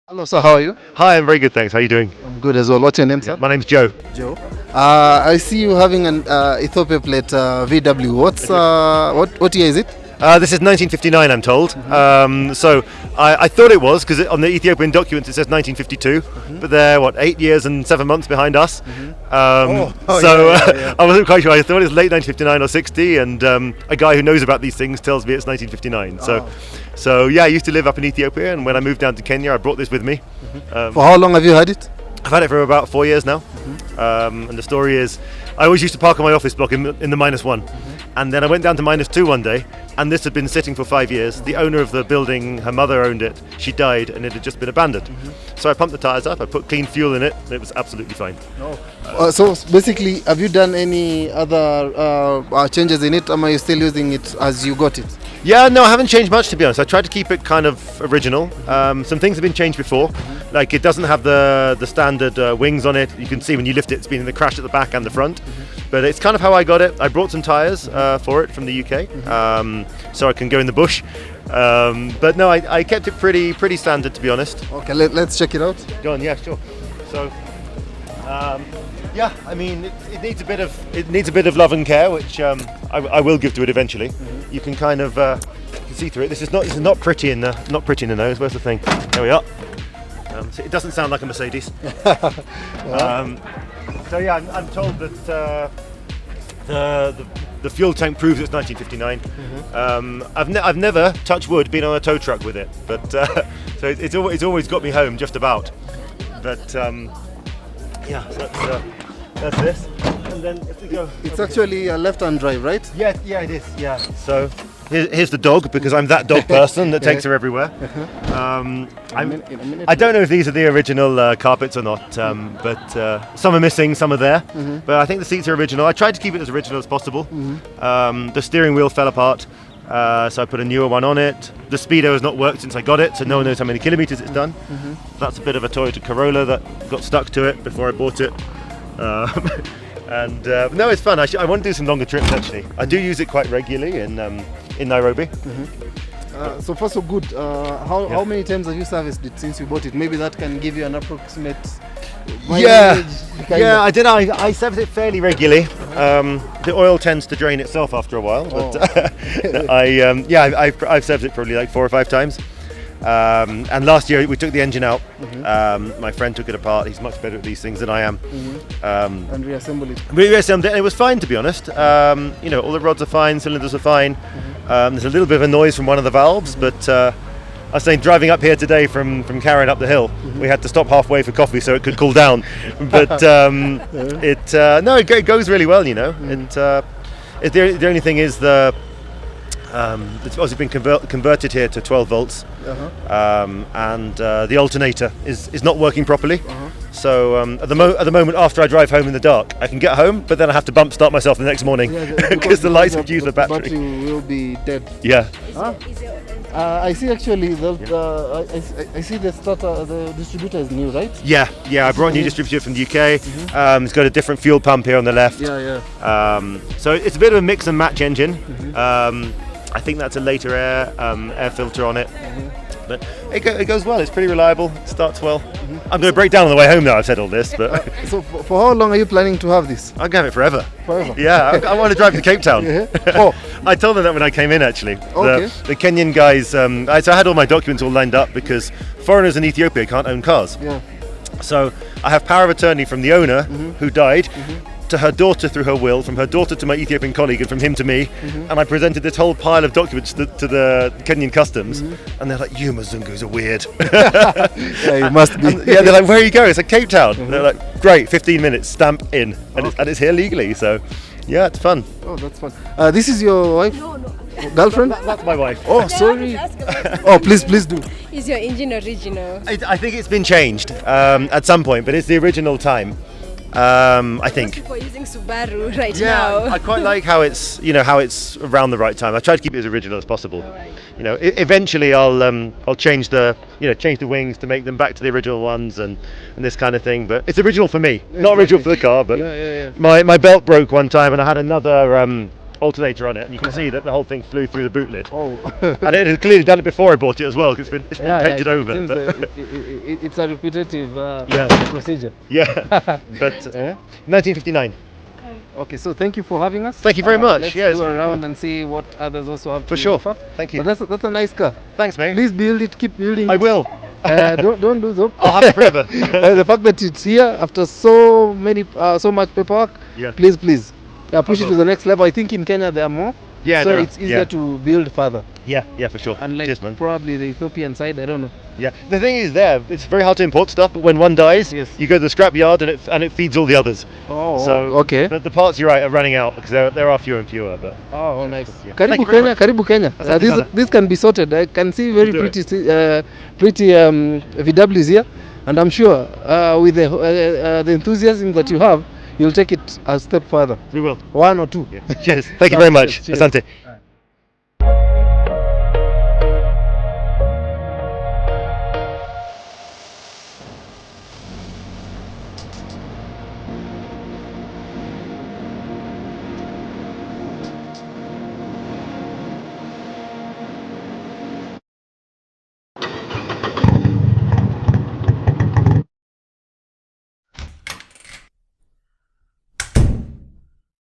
Hello, sir. How are you? Hi, I'm very good, thanks. How are you doing? I'm good as well. What's your name, Yeah, sir? my name's Joe. Joe. I see you having an Ethiopia plate VW. What year is it? This is 1959, I'm told. So I thought it was because on the Ethiopian documents it says 1952, but they're 8 years and 7 months behind us. Yeah. I wasn't quite sure. I thought it was late 1959 or 60, and a guy who knows about these things tells me it's 1959. So yeah, I used to live up in Ethiopia, and when I moved down to Kenya, I brought this with me. For how long have you had it? I've had it for about 4 years now, and the story is, I always used to park on my office block in the -1, and then I went down to -2 one day, and this had been sitting for 5 years. The owner of the building, her mother owned it. She died, and it had just been abandoned. So I pumped the tires up, I put clean fuel in it, and it was absolutely fine. So basically, have you done any other changes in it, or are you still using it as you got it? Yeah, no, I haven't changed much, to be honest. I tried to keep it kind of original. Some things have been changed before, like it doesn't have the standard wings on it. You can see when you lift it, it's been in the crash at the back and the front. But it's kind of how I got it. I brought some tyres for it from the UK, so I can go in the bush. But no, I kept it pretty standard, to be honest. Okay, let's check it out. Go on, yeah, sure. So, yeah, I mean, it needs a bit of love and care, which I will give to it eventually. You can kind of you can see through it. This is not pretty in the nose. Where's the thing? There we are. So it doesn't sound like a Mercedes. So yeah, I'm told that the fuel tank proves it's 1959. I've never, touch wood, been on a tow truck with it, but so it's always got me home just about. But yeah, so that's this. And then if we go, It's actually a left-hand drive, right? yeah, it is. Yeah. So here's the dog, because I'm that dog person that takes her everywhere. I don't know if these are the original carpets or not, but some are missing, some are there. But I think the seats are original. I tried to keep it as original as possible. The steering wheel fell apart, so I put a newer one on it. The speedo has not worked since I got it, so no one knows how many kilometers it's done. That's a bit of a Toyota Corolla that got stuck to it before I bought it. And no, it's fun. I want to do some longer trips, actually. I do use it quite regularly in Nairobi. So far so good. How many times have you serviced it since you bought it? Maybe that can give you an approximate mileage, kind Yeah, of. I don't know. I service it fairly regularly. The oil tends to drain itself after a while, but I've serviced it probably like 4 or 5 times. And last year we took the engine out. My friend took it apart. He's much better at these things than I am. And reassemble it. We reassembled it, and it was fine, to be honest. All the rods are fine, cylinders are fine. There's a little bit of a noise from one of the valves, but I was saying, driving up here today from Karen up the hill, we had to stop halfway for coffee so it could cool down. But it goes really well. The only thing is it's obviously been converted here to 12 volts, and the alternator is not working properly. So at the moment, after I drive home in the dark, I can get home, but then I have to bump start myself the next morning because the lights would use the battery. The battery will be dead. Yeah. I see actually. I see the distributor is new, right? Yeah. I brought a new distributor from the UK. It's got a different fuel pump here on the left. Yeah. So it's a bit of a mix and match engine. I think that's a later air filter on it. But it goes well. It's pretty reliable. It starts well. I'm going to break down on the way home now. I've said all this, but So for how long are you planning to have this? I'll have it forever. Forever. Yeah, I want to drive to Cape Town. Oh, I told them that when I came in, actually. Okay. The Kenyan guys, so I had all my documents all lined up because foreigners in Ethiopia can't own cars. yeah. So I have power of attorney from the owner who died to her daughter through her will, from her daughter to my Ethiopian colleague, and from him to me. And I presented this whole pile of documents to the Kenyan customs, and they're like, "You Mzungus are weird." Yeah, it must be. Yeah, they're like, "Where are you going?" It's like Cape Town. They're like, "Great, 15 minutes, stamp in," and it's here legally. So, yeah, it's fun. Oh, that's fun. This is your wife? No. Girlfriend? That's my wife. Oh, sorry. Oh, please do. Is your engine original? I think it's been changed at some point, but it's the original time. I think. People are using Subaru right Yeah, now. I quite like how it's around the right time. I try to keep it as original as possible. Eventually I'll change the wings to make them back to the original ones and this kind of thing. But it's original for me, not original for the car. But Yeah. my belt broke one time, and I had alternator on it, and you can see that the whole thing flew through the boot lid. Oh. And it had clearly done it before I bought it as well, because it's been painted it over. seems, but- it's a repetitive Yeah. procedure. yeah, but 1959. Okay, so thank you for having us. Thank you very much. Let's Yes. go around and see what others also have For to sure. offer. Thank you. But that's a nice car. Thanks, mate. Please build it, keep building. I will. Don't lose hope. I'll have it forever. The fact that it's here after so much paperwork, Yeah. please push it will. to the next level. I think in Kenya there are more, Yeah, so there are. it's easier Yeah. to build further. Yeah, for sure. Unlike Cheers, man. probably the Ethiopian side, I don't know. Yeah. The thing is, it's very hard to import stuff, but when one dies, Yes. you go to the scrapyard and it feeds all the others. Oh, So okay. But the parts, you're right, are running out because there are fewer and fewer. But Oh, nice. Yeah. Thank Karibu you very Kenya, Karibu Kenya. Asante sana. This can be sorted. I can see very We'll do pretty VWs here, and I'm sure with the enthusiasm that you have, you'll take it a step further. we will. One or two. Yeah. Cheers. Thank you very much. Cheers. Asante.